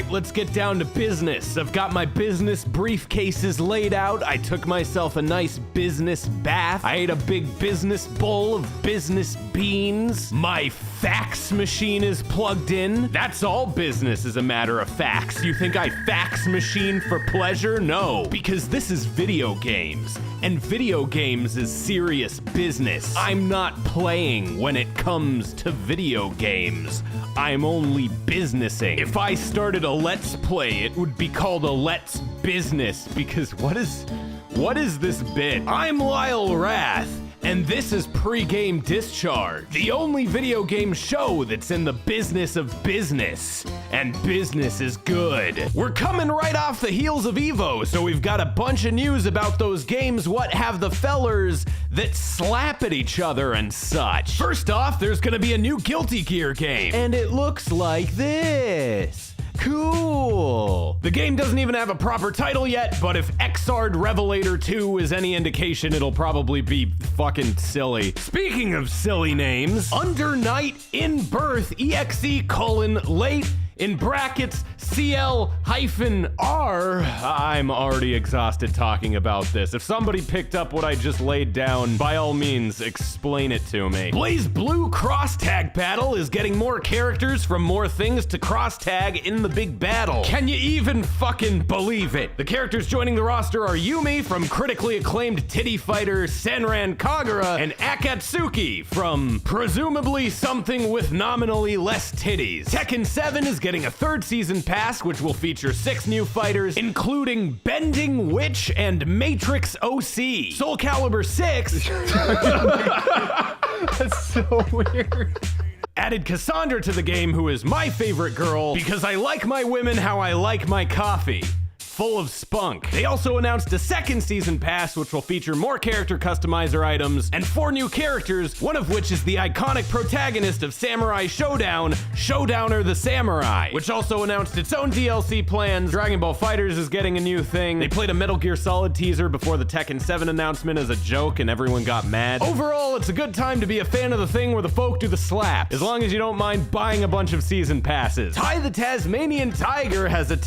right, let's get down to business. I've got my business briefcases laid out. I took myself a nice business bath. I ate a big business bowl of business beans. My fax machine is plugged in. That's all business, as a matter of fax. You think I fax machine for pleasure? No, because this is video games, and video games is serious business. I'm not playing when it comes to video games. I'm only businessing. If I started a Let's Play, it would be called a Let's Business, because what is this bit? I'm Lyle Rath, and this is Pregame Discharge, the only video game show that's in the business of business, and business is good. We're coming right off the heels of EVO, so we've got a bunch of news about those games what have the fellers that slap at each other and such. First off, there's gonna be a new Guilty Gear game, and it looks like this. Cool. The game doesn't even have a proper title yet, but if Xrd Revelator 2 is any indication, it'll probably be fucking silly. Speaking of silly names, Under Night in Birth EXE:late in brackets CL-R. I'm already exhausted talking about this. If somebody picked up what I just laid down, by all means, explain it to me. Blaze Blue Cross Tag Battle is getting more characters from more things to cross tag in the big battle. Can you even fucking believe it? The characters joining the roster are Yumi from critically acclaimed titty fighter Senran Kagura and Akatsuki from presumably something with nominally less titties. Tekken 7 is getting a third season pass, which will feature 6 new fighters, including Bending Witch and Matrix OC. Soul Calibur 6 That's so weird. added Cassandra to the game, who is my favorite girl, because I like my women how I like my coffee. Full of spunk. They also announced a second season pass, which will feature more character customizer items and 4 new characters, one of which is the iconic protagonist of Samurai Showdown, Showdowner the Samurai, which also announced its own DLC plans. Dragonball Fighters is getting a new thing. They played a Metal Gear Solid teaser before the Tekken 7 announcement as a joke, and everyone got mad. Overall, it's a good time to be a fan of the thing where the folk do the slap, as long as you don't mind buying a bunch of season passes. Ty the Tasmanian Tiger has a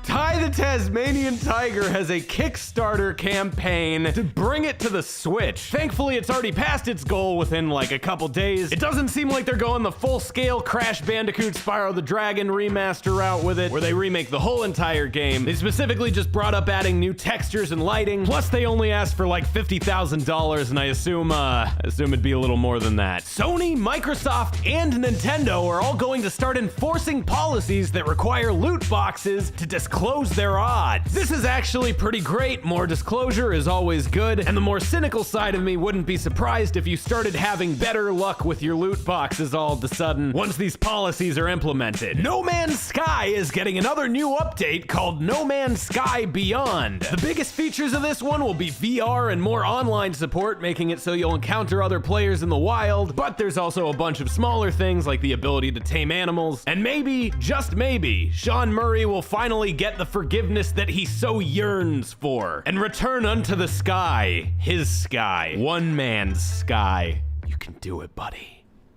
Ty the Tasmanian Tiger has a Kickstarter campaign to bring it to the Switch. Thankfully, it's already passed its goal within like a couple days. It doesn't seem like they're going the full-scale Crash Bandicoot Spyro the Dragon remaster route with it, where they remake the whole entire game. They specifically just brought up adding new textures and lighting. Plus, they only asked for like $50,000, and I assume it'd be a little more than that. Sony, Microsoft, and Nintendo are all going to start enforcing policies that require loot boxes to disclose their odds. This is actually pretty great. More disclosure is always good, and the more cynical side of me wouldn't be surprised if you started having better luck with your loot boxes all of a sudden once these policies are implemented. No Man's Sky is getting another new update called No Man's Sky Beyond. The biggest features of this one will be VR and more online support, making it so you'll encounter other players in the wild, but there's also a bunch of smaller things like the ability to tame animals, and maybe, just maybe, Sean Murray will finally get the forgiveness that he so yearns for and return unto the sky, his sky, one man's sky. You can do it, buddy.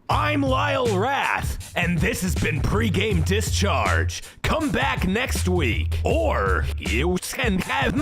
I'm Lyle Rath, and this has been Pregame Discharge. Come back next week, or you can have